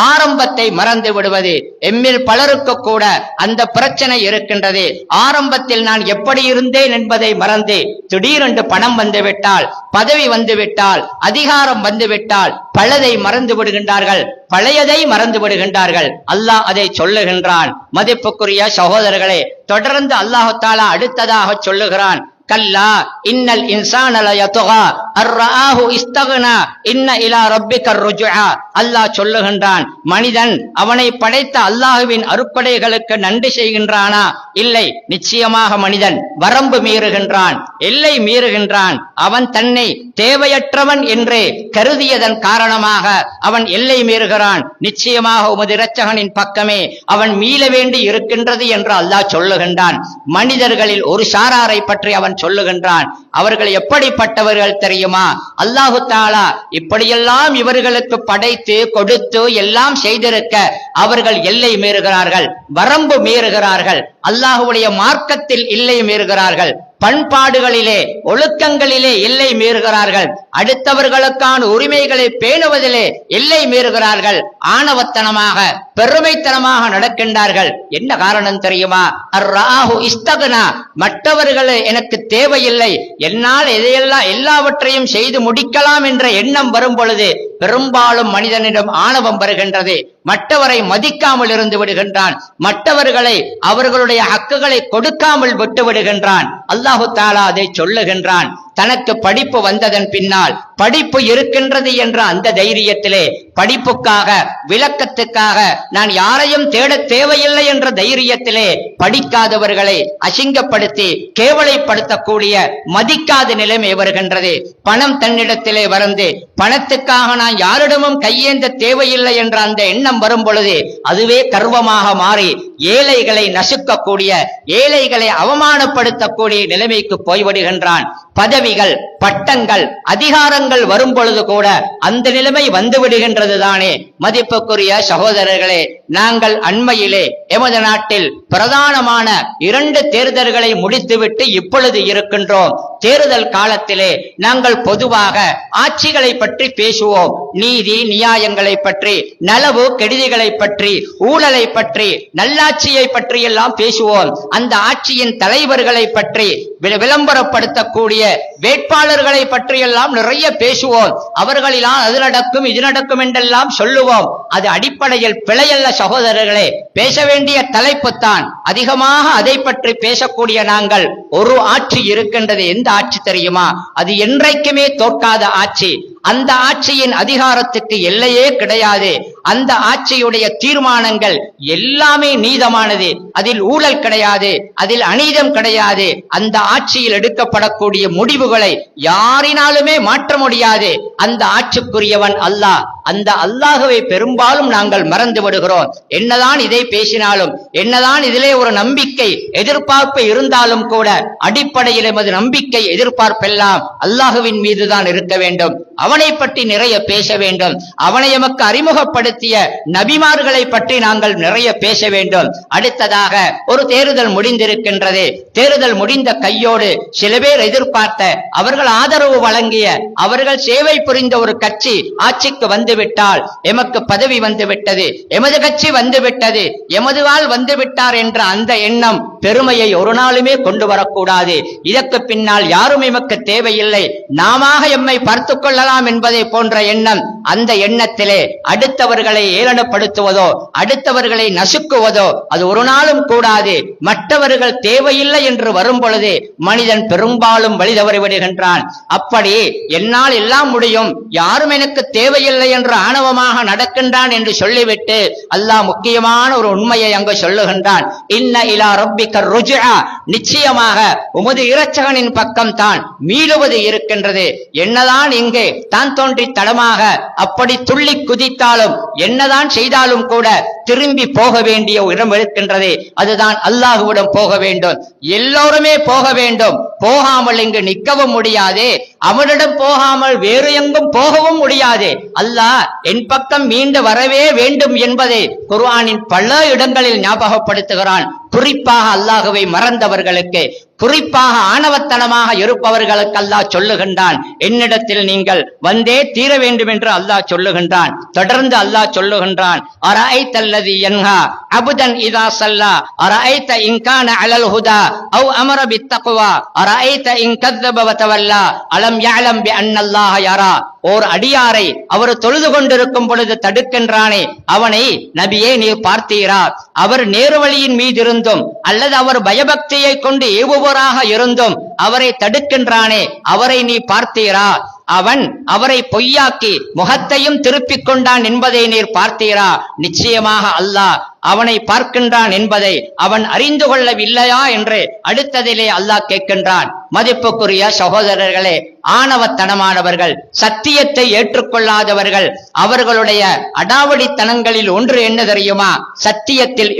ஆரம்பத்தை மறந்து விடுவது. எம்மில் பலருக்கு கூட அந்த பிரச்சனை இருக்கின்றது. ஆரம்பத்தில் நான் எப்படி இருந்தேன் என்பதை மறந்து திடீரென்று பணம் வந்துவிட்டால், பதவி வந்துவிட்டால், அதிகாரம் வந்துவிட்டால் பலதை மறந்து விடுகின்றார்கள், பழையதை மறந்து விடுகின்றார்கள். அல்லாஹ் அதை சொல்லுகின்றான். மதிப்புக்குரிய சகோதரர்களே, தொடர்ந்து அல்லாஹு தஆலா அடுத்ததாக சொல்லுகிறான், கல்லா இன்னல் இன்சான லயத்கா அர்ராஹு இஸ்தக்னா இன்ன இலா ரப்பிக ருஜுஆ. அல்லாஹ் சொல்லுகின்றான், மனிதன் அவனை படைத்த அல்லாஹுவின் அருட்கொடைகளுக்கு நன்றி செய்கின்றானா? இல்லை. நிச்சயமாக மனிதன் வரம்பு மீறுகின்றான், எல்லை மீறுகின்றான். அவன் தன்னை தேவையற்றவன் என்று கருதியதன் காரணமாக அவன் எல்லை மீறுகிறான். நிச்சயமாக உமது இரட்சகனின் பக்கமே அவன் மீள வேண்டி இருக்கின்றது என்று அல்லாஹ் சொல்லுகின்றான். மனிதர்களில் ஒரு சாராரை பற்றி அவன் சொல்லுகின்றான். அவர்கள் எப்படிப்பட்டவர்கள் தெரியுமா? அல்லாஹு தஆலா இப்படியெல்லாம் இவர்களுக்கு படைத்து கொடுத்து எல்லாம் செய்திருக்க அவர்கள் எல்லை மீறுகிறார்கள், வரம்பு மீறுகிறார்கள், அல்லாஹ்வுடைய மார்க்கத்தில் எல்லை மீறுகிறார்கள், பண்பாடுகளிலே ஒழுக்கங்களிலே எல்லை மீறுகிறார்கள், அடுத்தவர்களுக்கான உரிமைகளை பேணுவதிலே எல்லை மீறுகிறார்கள், ஆணவத்தனமாக பெருமைத்தனமாக நடக்கின்றார்கள். என்ன காரணம் தெரியுமா? அர்ராஹு இஸ்தக்னா, மற்றவர்கள் எனக்கு தேவையில்லை, என்னால் எதையெல்லாம் எல்லாவற்றையும் செய்து முடிக்கலாம் என்ற எண்ணம் வரும் பொழுது பெரும்பாலும் மனிதனிடம் ஆணவம் வருகின்றது. மற்றவரை மதிக்காமல் இருந்து விடுகின்றான், மற்றவர்களை அவர்களுடைய ஹக்குகளை கொடுக்காமல் விட்டு விடுகின்றான். அல்லாஹு தஆலா அதை சொல்லுகின்றான். தனக்கு படிப்பு வந்ததன் பின்னால் படிப்பு இருக்கின்றது என்ற அந்த தைரியத்திலே, படிப்புக்காக விளக்கத்துக்காக நான் யாரையும் தேட தேவையில்லை என்ற தைரியத்திலே படிக்காதவர்களை அசிங்கப்படுத்தி கேவலைப்படுத்தக்கூடிய மதிக்காத நிலைமை வருகின்றது. பணம் தன்னிடத்திலே வந்து பணத்துக்காக நான் யாரிடமும் கையேந்த தேவையில்லை என்ற அந்த எண்ணம் வரும் பொழுது அதுவே கர்வமாக மாறி ஏழைகளை நசுக்கக்கூடிய, ஏழைகளை அவமானப்படுத்தக்கூடிய நிலைமைக்கு போய்விடுகின்றான். பதவிகள், பட்டங்கள், அதிகாரங்கள் வரும் பொழுது கூட அந்த நிலைமை வந்து விடுகின்றது தானே. மதிப்புக்குரிய சகோதரர்களே, நாங்கள் அண்மையிலே எமது நாட்டில் பிரதானமான 2 தேர்தல்களை முடித்துவிட்டு இப்பொழுது இருக்கின்றோம். தேர்தல் காலத்திலே நாங்கள் பொதுவாக ஆட்சிகளை பற்றி பேசுவோம், நீதி நியாயங்களை பற்றி, நலவு கெடுதிகளை பற்றி, ஊழலை பற்றி, நல்லாட்சியை பற்றி எல்லாம் பேசுவோம். அந்த ஆட்சியின் தலைவர்களை பற்றி, விளம்பரப்படுத்தக்கூடிய வேட்பாளர்களை பற்றியெல்லாம் நிறைய பேசுவோம். அவர்களினால் அது நடக்கும் இது நடக்கும் என்றெல்லாம் சொல்லுவோம். அது அடிப்படையில் பிழையல்ல சகோதரர்களே. பேச வேண்டிய தலைப்புத்தான். அதிகமாக அதை பற்றி பேசக்கூடிய நாங்கள், ஒரு ஆட்சி இருக்கின்றது. எந்த ஆட்சி தெரியுமா? அது என்றைக்குமே தோற்காத ஆட்சி. அந்த ஆட்சியின் அதிகாரத்துக்கு எல்லையே கிடையாது. அந்த ஆட்சியுடைய தீர்மானங்கள் எல்லாமே நீதமானது. அதில் ஊழல் கிடையாது, அதில் அநீதம் கிடையாது. அந்த ஆட்சியில் எடுக்கப்படக்கூடிய முடிவுகளை யாரினாலுமே மாற்ற முடியாது. அந்த ஆட்சிக்குரியவன் அல்லாஹ். அந்த அல்லாஹ்வை பெரும்பாலும் நாங்கள் மறந்து விடுகிறோம். என்னதான் இதை பேசினாலும், என்னதான் இதிலே ஒரு நம்பிக்கை எதிர்பார்ப்பு இருந்தாலும் கூட அடிப்படையில் எமது நம்பிக்கை எதிர்பார்ப்பெல்லாம் அல்லாஹுவின் மீதுதான் இருக்க வேண்டும். அவனை பற்றி நிறைய பேச வேண்டும். அவனை எமக்கு அறிமுகப்படுத்திய நபிமார்களை பற்றி நாங்கள் நிறைய பேச வேண்டும். அடுத்ததாக ஒரு தேர்தல் முடிந்திருக்கின்றது. தேர்தல் முடிந்த கையோடு சில பேர் எதிர்பார்த்த, அவர்கள் ஆதரவு வழங்கிய, அவர்கள் சேவை புரிந்த ஒரு கட்சி ஆட்சிக்கு வந்துவிட்டால் எமக்கு பதவி வந்துவிட்டது, எமது கட்சி வந்துவிட்டது, எமது ஆள் வந்துவிட்டார் என்ற அந்த எண்ணம் பெருமையை ஒரு நாளுமே கொண்டு வரக்கூடாது. இதற்கு பின்னால் யாரும் எமக்கு தேவையில்லை, நாம எம்மை பார்த்துக் கொள்ளலாம் என்பதை போன்ற எண்ணம், அந்த எண்ணத்திலே அடுத்தவர்களை ஏளனப்படுத்துவதோ அடுத்தவர்களை நசுக்குவதோ அது ஒரு நாளும் கூடாது. மற்றவர்கள் தேவையில்லை என்று வரும் பொழுது மனிதன் பெரும்பாலும் வழி தவறி விடுகின்றான். அப்படி என்னால் எல்லாம் முடியும், யாரும் எனக்கு தேவையில்லை என்று ஆணவமாக நடக்கின்றான் என்று சொல்லிவிட்டு அல்லாஹ் முக்கியமான ஒரு உண்மையை அங்கு சொல்லுகின்றான். இன்ன இலா ரப்பிக்க ருஜ்ஆ, நிச்சயமாக உமது இரட்சகனின் பக்கம் தான் மீளுவது இருக்கின்றது. என்னதான் இங்கே தான் தோன்றி தடமாக அப்படி துள்ளி குதித்தாலும் என்னதான் செய்தாலும் கூட திரும்பி போக வேண்டிய இடம் இருக்கின்றது. அதுதான் அல்லாஹ்விடம் போக வேண்டும். எல்லோருமே போக வேண்டும். போகாமல் இங்கு நிற்கவும் முடியாது, அவனிடம் போகாமல் வேறு எங்கும் போகவும் முடியாது. அல்லாஹ் என் பக்கம் மீண்டு வரவே வேண்டும் என்பதை குர்ஆனின் பல இடங்களில் ஞாபகப்படுத்துகிறான். குறிப்பாக அல்லாஹ்வை மறந்தவர்களுக்கு, குறிப்பாக ஆணவத்தனமாக இருப்பவர்களுக்கு அல்லாஹ் சொல்லுகின்றான், என்னிடத்தில் நீங்கள் வந்தே தீர வேண்டும் என்று அல்லாஹ் சொல்லுகின்றான். தொடர்ந்து அல்லாஹ் சொல்லுகின்றான், அரஐத்தல்லதி யன்ஹா அபுதன் இதா ஸல்லா அரஐத இன் கான அலல் ஹுதா அவ் அமர பித்தக்வா அரஐத இன் கذب வதவல்லா அலம் யஅலம் பிஅன்னல்லாஹ யரா. ஓர் அடியாரை அவர் தொழுது கொண்டிருக்கும் பொழுது தடுக்கின்றானே, அவனை நபியே நீர் பார்த்தீரா? அவர் நேர்வழியின் மீது இருந்தும் அல்லது அவர் பயபக்தியை கொண்டு ஏவுபவராக இருந்தும் அவரை தடுக்கின்றானே, அவரை நீ பார்த்தீரா? அவன் அவரை பொய்யாக்கி முகத்தையும் திருப்பிக் கொண்டான் என்பதை நீர் பார்த்தீரா? நிச்சயமாக அல்லாஹ் அவனை பார்க்கின்றான் என்பதை அவன் அறிந்து கொள்ளவில்லையா என்று அடுத்ததிலே அல்லாஹ் கேட்கின்றான். மதிப்புக்குரிய சகோதரர்களே, ஆணவத்தனமானவர்கள், சத்தியத்தை ஏற்றுக்கொள்ளாதவர்கள், அவர்களுடைய அடாவடித்தனங்களில் ஒன்று என்ன தெரியுமா? சத்தியத்தில்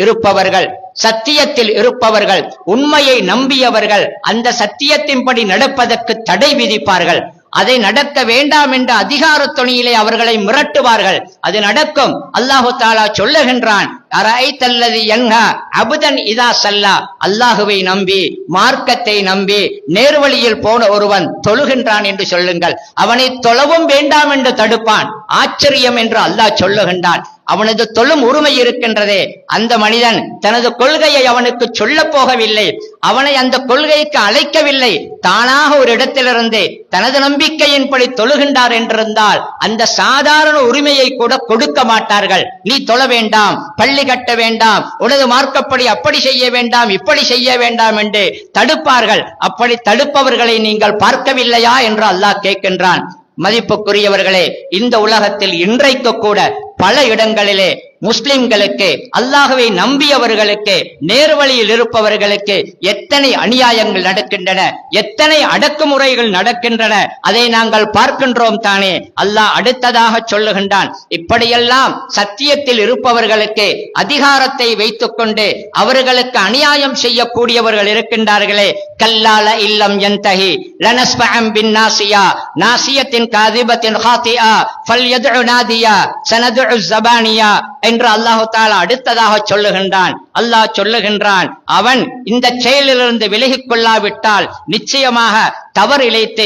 இருப்பவர்கள், உண்மையை நம்பியவர்கள் அந்த சத்தியத்தின்படி நடப்பதற்கு தடை விதிப்பார்கள். அதை நடக்க வேண்டாம் என்ற அதிகார துணியிலே அவர்களை மிரட்டுவார்கள். அது நடக்கும். அல்லாஹு தஆலா சொல்லுகின்றான், அரஐத்தல்லதி யன்ஹா அபுதன் இதா ஸல்லா, அல்லாஹுவை நம்பி மார்க்கத்தை நம்பி நேர்வழியில் போன ஒருவன் தொழுகின்றான் என்று சொல்லுங்கள், அவனை தொழவும் வேண்டாம் என்று தடுப்பான். ஆச்சரியம் என்று அல்லாஹ் சொல்லுகின்றான். அவனது தொழும் உரிமை இருக்கின்றதே, அந்த மனிதன் தனது கொள்கையை அவனுக்கு சொல்ல போகவில்லை, அவனை அந்த கொள்கைக்கு அழைக்கவில்லை, தானாக ஒரு இடத்திலிருந்து தனது நம்பிக்கையின்படி தொழுகின்றார் என்றிருந்தால் அந்த சாதாரண உரிமையை கூட கொடுக்க மாட்டார்கள். நீ தொழ வேண்டாம், பள்ளி கட்ட வேண்டாம், உனது மார்க்கப்படி அப்படி செய்ய வேண்டாம், இப்படி செய்ய வேண்டாம் என்று தடுப்பார்கள். அப்படி தடுப்பவர்களை நீங்கள் பார்க்கவில்லையா என்று அல்லாஹ் கேட்கின்றான். மதிப்புக்குரியவர்களே, இந்த உலகத்தில் இன்றைக்கு கூட பல இடங்களிலே முஸ்லிம்களுக்கு, அல்லாஹ்வை நம்பியவர்களுக்கு, நேர்வழியில் இருப்பவர்களுக்கு எத்தனை அநியாயங்கள் நடக்கின்றன, எத்தனை அடக்குமுறைகள் நடக்கின்றன, அதை நாங்கள் பார்க்கின்றோம் தானே. அல்லாஹ் அடுத்ததாக சொல்லுகின்றான், இப்படியெல்லாம் சத்தியத்தில் இருப்பவர்களுக்கு அதிகாரத்தை வைத்துக் கொண்டு அவர்களுக்கு அநியாயம் செய்யக்கூடியவர்கள் இருக்கின்றார்களே, கல்லால இல்லம் யன்தஹி லனஸ்பஅம் பின் நாசியா நாசியத்தின் காதிபத்தின் ஹாத்திஆ ஃபல்யதுஉ நாதியா சனதுஉ ஸபானியா என்று அல்லாஹு தஆலா அடுத்ததாக சொல்லுகின்றான். அல்லாஹ் சொல்லுகின்றான், அவன் இந்த செயலிலிருந்து விலகிக் கொள்ளாவிட்டால் நிச்சயமாக தவறு இழைத்து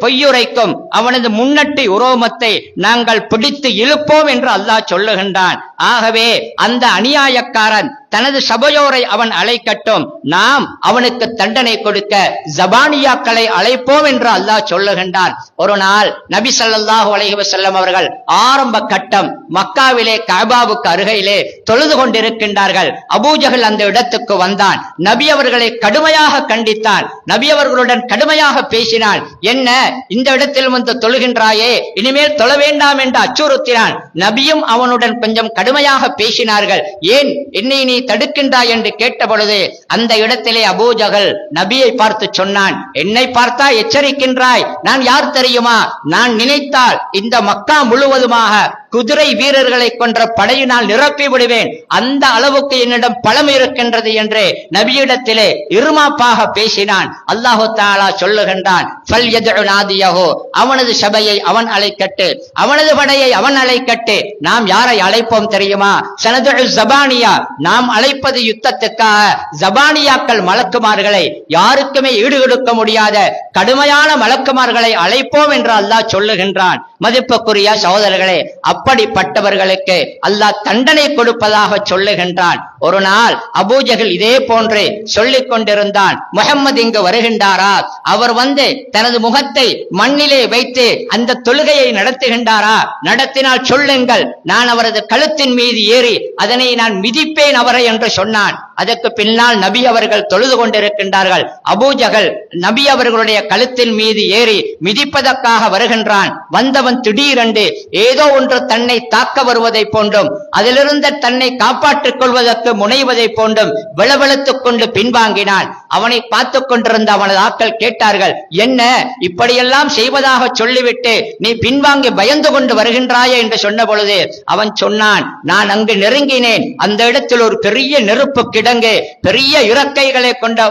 பொய்யுரைக்கும் அவனது முன்னட்டி உரோமத்தை நாங்கள் பிடித்து இழுப்போம் என்று அல்லாஹ் சொல்லுகின்றான். ஆகவே அந்த அநியாயக்காரன் தனது சபையோரை அவன் அழைக்கட்டும், நாம் அவனுக்கு தண்டனை கொடுக்க ஜபானியாக்களை அழைப்போம் என்று அல்லாஹ் சொல்லுகின்றான். ஒரு நாள் நபி ஸல்லல்லாஹு அலைஹி வஸல்லம் அவர்கள் ஆரம்ப கட்டம் மக்காவிலே கஅபாவுக்கு அருகிலே தொழுது கொண்டிருக்கின்றார்கள். அபூஜஹல் அந்த இடத்துக்கு வந்தான். நபி அவர்களை கடுமையாக கண்டித்தான். நபி அவர்களுடன் கடுமையாக பேசினான். என்ன, இந்த இடத்தில் வந்து தொழுகின்றாயே, இனிமேல் தொழ வேண்டாம் என்று அச்சுறுத்தினான். நபியும் அவனுடன் கொஞ்சம் கடுமையாக பேசினார்கள். ஏன் என்னை நீ தடுக்கின்றாய் என்று கேட்ட பொழுது அந்த இடத்திலே அபூஜஹல் நபியை பார்த்து சொன்னான், என்னை பார்த்தா எச்சரிக்கின்றாய், நான் யார் தெரியுமா? நான் நினைத்தால் இந்த மக்கா முழுவதுமாக குதிரை வீரர்களை கொன்ற படையினால் நிரப்பி விடுவேன், அந்த அளவுக்கு என்னிடம் பலம் இருக்கின்றது என்று நபியிடத்திலே இருமாப்பாக பேசினான். அல்லாஹு தஆலா சொல்லுகின்றான், ஃபல்யதுஉ நாதியஹு, அவனது சபையை அவன் அழைக்கட்டு, அவனது படையை அவன் அழைக்கட்டு. நாம் யாரை அழைப்போம் தெரியுமா? சனதுஉ ஸபானியா, நாம் அழைப்பது யுத்தத்துக்காக ஜபானியாக்கள் மலக்குமார்களை, யாருக்குமே ஈடு கொடுக்க முடியாத கடுமையான மலக்குமார்களை அழைப்போம் என்று அல்லாஹ் சொல்லுகின்றான். மதிப்புக்குரிய சகோதரர்களே, அப்படிப்பட்டவர்களுக்கு அல்லாஹ் தண்டனை கொடுப்பதாக சொல்லுகின்றான். ஒரு நாள் அபூஜஹல் இதே போன்று சொல்லிக் கொண்டிருந்தான், முஹம்மது இங்கு வருகின்றாரா, அவர் வந்து தனது முகத்தை மண்ணிலே வைத்து அந்த தொழுகையை நடத்துகின்றாரா, நடத்தினால் சொல்லுங்கள், நான் அவரது கழுத்தின் மீது ஏறி அதனை நான் மிதிப்பேன் அவரை என்று சொன்னான். அதற்கு பின்னால் நபி அவர்கள் தொழுது கொண்டிருக்கின்றார்கள். அபூஜகல் நபி அவர்களுடைய கழுத்தின் மீது ஏறி மிதிப்பதற்காக வருகின்றான். வந்தவன் திடீரென்று ஏதோ ஒன்று தன்னை தாக்க வருவதை போன்றும் அதிலிருந்து தன்னை காப்பாற்றிக் கொள்வதற்கு முனைவதை போன்றும் விளவெழுத்துக் கொண்டு பின்வாங்கினான். அவனை பார்த்துக் கொண்டிருந்த அவனது ஆட்கள் கேட்டார்கள், என்ன இப்படியெல்லாம் செய்வதாக சொல்லிவிட்டு நீ பின்வாங்கி பயந்து கொண்டு வருகின்றாயே என்று சொன்ன பொழுது அவன் சொன்னான், நான் அங்கு நெருங்கினேன், அந்த இடத்தில் ஒரு பெரிய நெருப்பு கிடங்கு, பெரிய இறக்கைகளை கொண்ட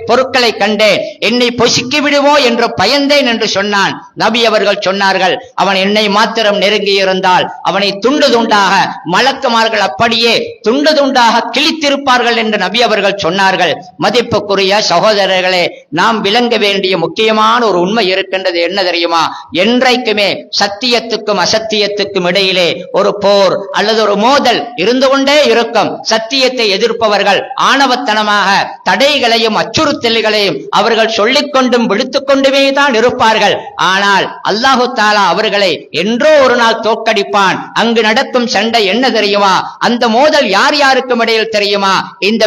பொருட்களை கண்டேன், என்னை பொசுக்கி விடுவோ என்று பயந்தேன் என்று சொன்னான். நபி அவர்கள் சொன்னார்கள், அவன் என்னை மாத்திரம் நெருங்கி இருந்தால் அவனை துண்டு துண்டாக மலக்குமார்கள் அப்படியே துண்டு துண்டாக கிழித்திருப்பார்கள் என்று நபி அவர்கள் சொன்னார்கள். மதிப்புக்குரிய சகோதரர்களே, நாம் விளங்க வேண்டிய முக்கியமான ஒரு உண்மை இருக்கின்றது. என்ன தெரியுமா? என்றைக்குமே சத்தியத்துக்கும் அசத்தியத்துக்கும் இடையிலே ஒரு போர் அல்லது ஒரு மோதல் இருந்து கொண்டே இருக்கும். சத்தியத்தை எதிர்ப்பவர்கள் ஆணவத்தனமாக தடைகளையும் அச்சுறுத்தல்களையும் அவர்கள் சொல்லிக் கொண்டும் விடுத்துக் கொண்டுமே தான் இருப்பார்கள். ஆனால் அல்லாஹு தாலா அவர்களை என்றோ ஒரு நாள் தோற்கடிப்பான். அங்கு நடக்கும் சண்டை என்ன தெரியுமா? அந்த மோதல் யார் யாருக்கும் இடையில் தெரியுமா? இந்த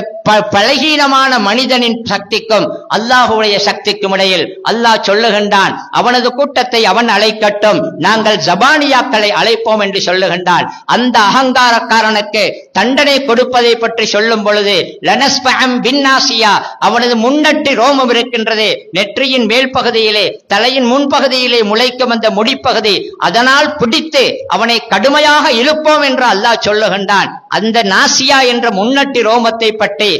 பலகீனமான மனிதனின் சக்திக்கும் அல்லாஹுடைய சக்திக்கும் இடையில். அல்லாஹ் சொல்லுகின்றான், அவனது கூட்டத்தை அவன் அழைக்கட்டும், நாங்கள் ஜபானியாக்களை அழைப்போம் என்று சொல்லுகின்றான். அந்த அகங்காரக்காரனுக்கு தண்டனை கொடுப்பதை பற்றி சொல்லும் பொழுது லனஸ்பஹம் பின்னாசியா, அவனது முன்னட்டி ரோமம் இருக்கின்றது, நெற்றியின் மேல் பகுதியிலே தலையின் முன்பகுதியிலே முளைக்கும் அந்த முடிப்பகுதி, அதனால் பிடித்து அவனை கடுமையாக இழுப்போம் என்று அல்லாஹ் சொல்லுகின்றான். அந்த நாசியா என்ற முன்னட்டி ரோமத்தை பற்றி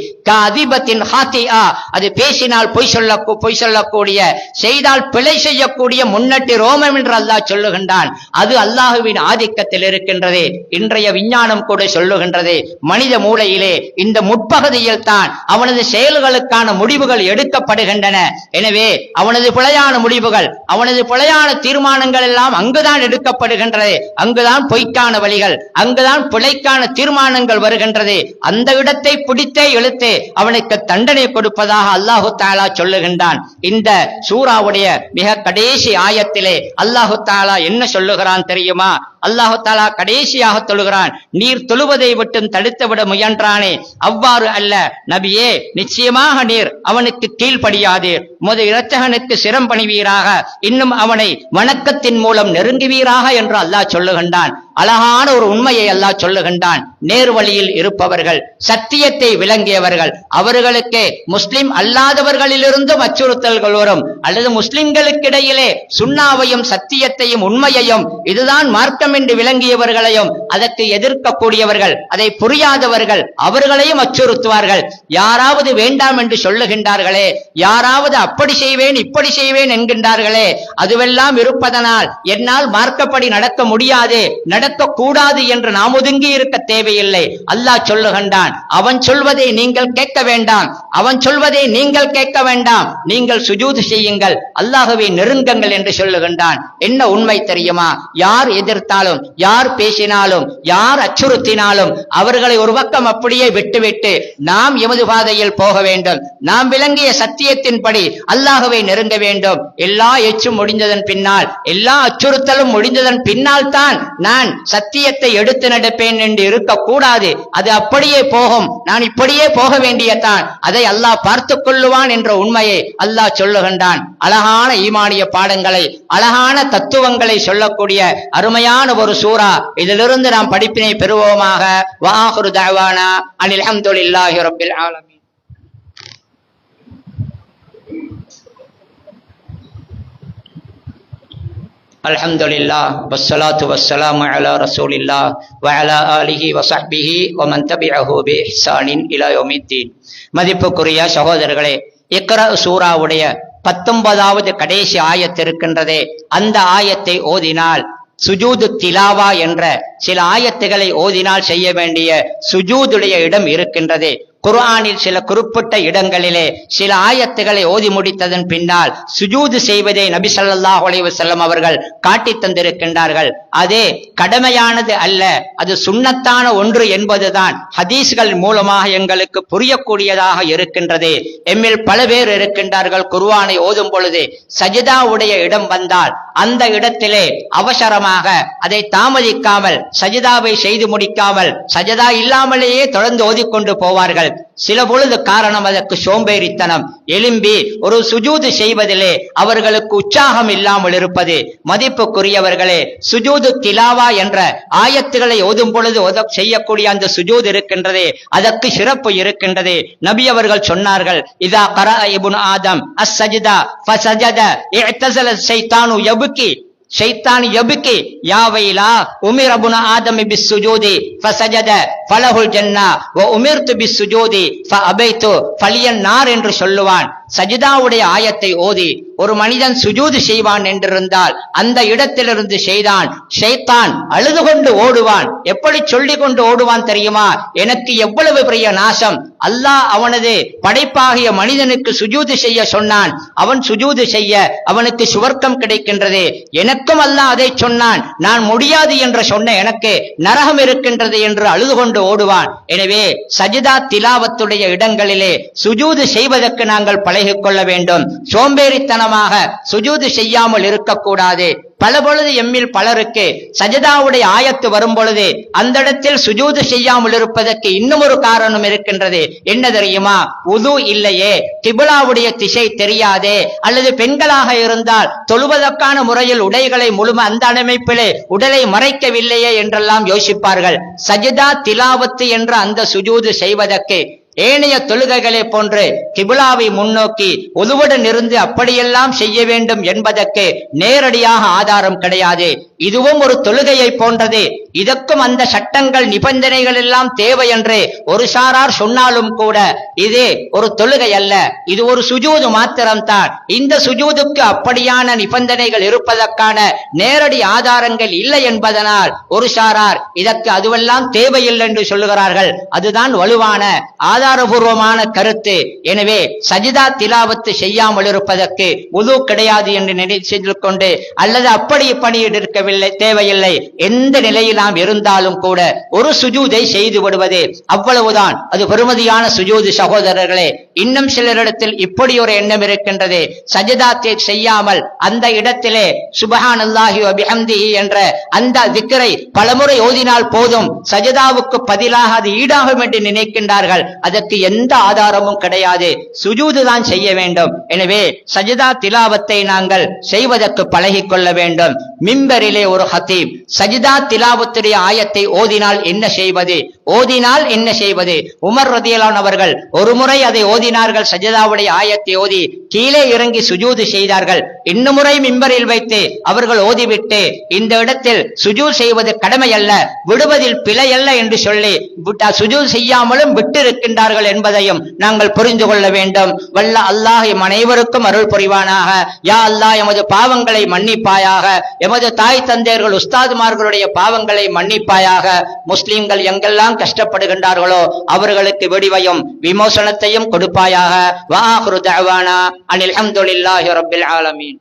அதிபத்தின் ஹாத்தியா, அது பேசினால் பொய் சொல்லக்கூடிய, செய்தால் பிழை செய்யக்கூடிய முன்னட்டி ரோமம் என்று அல்லாஹ் சொல்லுகின்றான். அது அல்லாஹுவின் ஆதிக்கத்தில் இருக்கின்றது. இன்றைய விஞ்ஞானம் கூட சொல்லுகின்றது, மனித மூளையிலே இந்த முற்பகுதியில் தான் அவனது செயல்களுக்கான முடிவுகள் எடுக்கப்படுகின்றன. எனவே அவனது பிழையான முடிவுகள், அவனது பிழையான தீர்மானங்கள் எல்லாம் அங்குதான் எடுக்கப்படுகின்றது. அங்குதான் பொய்க்கான வழிகள், அங்குதான் பிழைக்கான தீர்மானங்கள் வருகின்றது. அந்த இடத்தை பிடித்தே இழுத்து அவனுக்கு தண்டனை கொடுப்பதாக அல்லாஹு தாலா சொல்லுகின்றான். இந்த சூராவுடைய மிக கடைசி ஆயத்திலே அல்லாஹு தாலா என்ன சொல்லுகிறான் தெரியுமா? அல்லாஹு தாலா கடைசியாக தொழுகிறான், நீர் தொழுவதை விட்டும் தடுத்துவிட முயன்றானே, அவ்வாறு அல்ல நபியே, நிச்சயமாக நீர் அவனுக்கு கீழ்ப்படியாது, முத இரட்சகனுக்கு சிரம் பணிவீராக, இன்னும் அவனை வணக்கத்தின் மூலம் நெருங்குவீராக என்று அல்லாஹ் சொல்லுகின்றான். அழகான ஒரு உண்மையை அல்லாஹ் சொல்லுகின்றான். நேர்வழியில் இருப்பவர்கள், சத்தியத்தை விளங்கியவர்கள், அவர்களுக்கு முஸ்லிம் அல்லாதவர்களிலிருந்தும் அச்சுறுத்தல்கள் வரும், அல்லது முஸ்லிம்களுக்கிடையிலே சுன்னாவையும் சத்தியத்தையும் உண்மையையும் இதுதான் மார்க்கம் என்று விளங்கியவர்களையும் அதற்கு எதிர்க்கக்கூடியவர்கள், அதை புரியாதவர்கள், அவர்களையும் அச்சுறுத்துவார்கள். யாராவது வேண்டாம் என்று சொல்லுகின்றார்களே, யாராவது அப்படி செய்வேன் இப்படி செய்வேன் என்கின்றார்களே, அதுவெல்லாம் இருப்பதனால் என்னால் மார்க்கப்படி நடக்க முடியாது, நடக்கக்கூடாது என்று நாம் ஒதுங்கி இருக்க தேவையில்லை. அல்லாஹ் சொல்லுகின்றான், அவன் சொல்வதை நீங்கள் கேட்க வேண்டாம், அவன் சொல்வதை நீங்கள் கேட்க வேண்டாம், நீங்கள் சுஜூது செய்யுங்கள், அல்லாஹ்வை நெருங்குங்கள் என்று சொல்லுகின்றான். என்ன உண்மை தெரியுமா? யார் எதிர்த்தாலும், யார் பேசினாலும், யார் அச்சுறுத்தினாலும் அவர்களை ஒரு பக்கம் அப்படியே விட்டுவிட்டு நாம் எமது பாதையில் போக வேண்டும். நாம் விளங்கிய சத்தியத்தின்படி அல்லாஹ்வை நெருங்க வேண்டும். எல்லா எச்சும் முடிந்ததன் பின்னால், எல்லா அச்சுறுத்தலும் முடிந்ததன் பின்னால் தான் நான் சத்தியத்தை எடுத்து நடப்பேன் என்று இருக்கக்கூடாது. அது அப்படியே போகும், நான் இப்படியே போக வேண்டியதான், அதை அல்லாஹ் பார்த்துக் கொள்ளுவான் என்ற உண்மையை அல்லாஹ் சொல்லுகின்றான். அழகான ஈமானிய பாடங்களை, அழகான தத்துவங்களை சொல்லக்கூடிய அருமையான ஒரு சூரா. இதிலிருந்து நாம் படிப்பினை பெறுவோமாக. வஆகிரு தஅவானா அனில் ஹம்துலில்லாஹி ரப்பில் ஆலமீன். அல்ஹம்துலில்லாஹ் வஸ்ஸலாத்து வஸ்ஸலாமு அலா ரசூலில்லாஹ் வ அலா ஆலிஹி வ ஸஹ்பிஹி வ மன் தபிஅஹு பி இஹ்சானின் இலா யௌமித்தீன். மதிப்புக்குரிய சகோதரர்களே, இக்ரா சூராவுடைய 19வது கடைசி ஆயத்து இருக்கின்றதே, அந்த ஆயத்தை ஓதினால் சுஜூது திலாவா என்ற சில ஆயத்துகளை ஓதினால் செய்ய வேண்டிய சுஜூதுடைய இடம் இருக்கின்றது. குர்ஆனில் சில குறிப்பிட்ட இடங்களிலே சில ஆயத்துகளை ஓதி முடித்ததன் பின்னால் சுஜூது செய்வதை நபி ஸல்லல்லாஹு அலைஹி வஸல்லம் அவர்கள் காட்டி தந்திருக்கின்றார்கள். அதே கடமையானது அல்ல, அது சுன்னத்தான ஒன்று என்பதுதான் ஹதீஸ்கள் மூலமாக எங்களுக்கு புரியக்கூடியதாக இருக்கின்றது. எம்மில் பல பேர் இருக்கின்றார்கள், குர்ஆனை ஓதும் பொழுது சஜிதாவுடைய இடம் வந்தால் அந்த இடத்திலே அவசரமாக அதை தாமதிக்காமல் சஜிதாவை செய்து முடிக்காமல் சஜதா இல்லாமலேயே தொடர்ந்து ஓதிக்கொண்டு போவார்கள். சில பொழுது காரணம் அதற்கு சோம்பேறித்தனம். எலும்பி ஒரு சுஜூது செய்வதிலே அவர்களுக்கு உற்சாகம் இல்லாமல் இருப்பது. மதிப்புக்குரியவர்களே, சுஜூது திலாவா என்ற ஆயத்துகளை ஓதும் பொழுது செய்யக்கூடிய அந்த சுஜூது இருக்கின்றதே, அதற்கு சிறப்பு இருக்கின்றது. நபி அவர்கள் சொன்னார்கள், இதா கரா இப்னு ஆதம் அஸ்ஸஜ்தா ஃபஸஜத இஅ்தஸல ஷைத்தானு யப்கி ஷைத்தான் யப்கி யா வைலா உமிர இப்னு ஆதம் பிஸ்ஸுஜூதி ஃபஸஜத ஃபலஹுல் ஜன்னா வ உமிர்து பிஸ்ஸுஜூதி ஃபஅபைது ஃபலியன் நார் என்று சொல்லுவான். சஜிதாவுடைய ஆயத்தை ஓதி ஒரு மனிதன் சுஜூது செய்வான் என்றிருந்தால் அந்த இடத்திலிருந்து ஷைத்தான் அழுது கொண்டு ஓடுவான். எப்படி சொல்லிக் கொண்டு ஓடுவான் தெரியுமா? எனக்கு எவ்வளவு பெரிய நாசம்! அல்லாஹ் அவனது படைப்பாகிய மனிதனுக்கு சுஜூது செய்ய சொன்னான், அவன் சுஜூது செய்ய அவனுக்கு சுவர்க்கம் கிடைக்கின்றது. எனக்கும் அல்லாஹ் அதை சொன்னான், நான் முடியாது என்று சொன்ன எனக்கு நரகம் இருக்கின்றது என்று அழுது கொண்டு ஓடுவான். எனவே சஜிதா திலாவத்துடைய இடங்களிலே சுஜூது செய்வதற்கு நாங்கள் பழகிக் கொள்ள வேண்டும். சோம்பேறித்தனமாக சுஜூது செய்யாமல் இருக்கக்கூடாது. பல பொழுது எம்மில் பலருக்கு சஜதாவுடைய ஆயத்து வரும் பொழுது அந்த இடத்தில் சுஜூது செய்யாமல் இருப்பதற்கு இன்னும் ஒரு காரணம் இருக்கின்றது. என்ன தெரியுமா? உது இல்லையே, கிபிலாவுடைய திசை தெரியாதே, அல்லது பெண்களாக இருந்தால் தொழுவதற்கான முறையில் உடைகளை அந்த அமைப்பிலே உடலை மறைக்கவில்லையே என்றெல்லாம் யோசிப்பார்கள். சஜதா திலாவத்து என்ற அந்த சுஜூது செய்வதற்கு ஏனைய தொழுகைகளை போன்று கிபிலாவை முன்னோக்கி உதுவுடன் இருந்து அப்படியெல்லாம் செய்ய வேண்டும் என்பதற்கு நேரடியாக ஆதாரம் கிடையாது. இதுவும் ஒரு தொழுகையை போன்றது. இதற்கும் அந்த சட்டங்கள் நிபந்தனைகள் எல்லாம் தேவை என்று ஒரு சாரார் சொன்னாலும் கூட இது ஒரு தொழுகை அல்ல, இது ஒரு சுஜூது மாத்திரம்தான். இந்த சுஜூதுக்கு அப்படியான நிபந்தனைகள் இருப்பதற்கான நேரடி ஆதாரங்கள் இல்லை என்பதனால் ஒரு சாரார் இதற்கு அதுவெல்லாம் தேவையில்லை என்று சொல்லுகிறார்கள். அதுதான் வலுவான ஆதாரபூர்வமான கருத்து. எனவே சஜிதா திலாவத்து செய்யாமல் இருப்பதற்கு உது கிடையாது என்று நினைத்து கொண்டு அல்லது அப்படி இருக்கவில்லை, தேவையில்லை, எந்த நிலையில் நாம் இருந்தாலும் கூட ஒரு சுஜூதை செய்து விடுவது அவ்வளவுதான். அது பெருமதியான சுஜூது சகோதரர்களே. இன்னும் சிலரிடத்தில் இப்படி ஒரு எண்ணம் இருக்கின்றது, சஜிதாத்தை செய்யாமல் அந்த இடத்திலே சுப்ஹானல்லாஹி வ பிஹம்திஹி என்ற அந்த திக்ரை பலமுறை ஓதினால் போதும், சஜிதாவுக்கு பதிலாக அது ஈடாகும் என்று நினைக்கின்றார்கள். அதற்கு எந்த ஆதாரமும் கிடையாது. சுஜூது தான் செய்ய வேண்டும். எனவே சஜிதா திலாவத்தை நாங்கள் செய்வதற்கு பழகிக் கொள்ள வேண்டும். மிம்பரிலே ஒரு ஹத்தீப் சஜிதா திலாவத்துடைய ஆயத்தை ஓதினால் என்ன செய்வது? உமர் ரதியல்லாஹு அவர்கள் ஒரு முறை அதை ஓதினார்கள். சஜிதாவுடைய ஆயத்தை ஓதி கீழே இறங்கி சுஜூது செய்தார்கள். இன்னும் முறை மிம்பரில் வைத்து அவர்கள் ஓதிவிட்டு இந்த இடத்தில் சுஜூத் செய்வது கடமை அல்ல, விடுவதில் பிழை அல்ல என்று சொல்லி சுஜூத் செய்யாமலும் விட்டு இருக்கின்றார்கள் என்பதையும் நாங்கள் புரிந்து கொள்ள வேண்டும். வல்ல அல்லாஹ் எம் அனைவருக்கும் அருள் புரிவானாக. யா அல்லாஹ், எமது பாவங்களை மன்னிப்பாயாக, எமது தாய் தந்தையர்கள் உஸ்தாதுமார்களுடைய பாவங்களை மன்னிப்பாயாக. முஸ்லிம்கள் எங்கெல்லாம் கஷ்டப்படுகின்றார்களோ அவர்களுக்கு விடிவையும் விமோசனத்தையும் கொடுப்பாயாக. வ ஆகிரு தஅவானா அனில் ஹம்துலில்லாஹி ரப்பில் ஆலமீன்.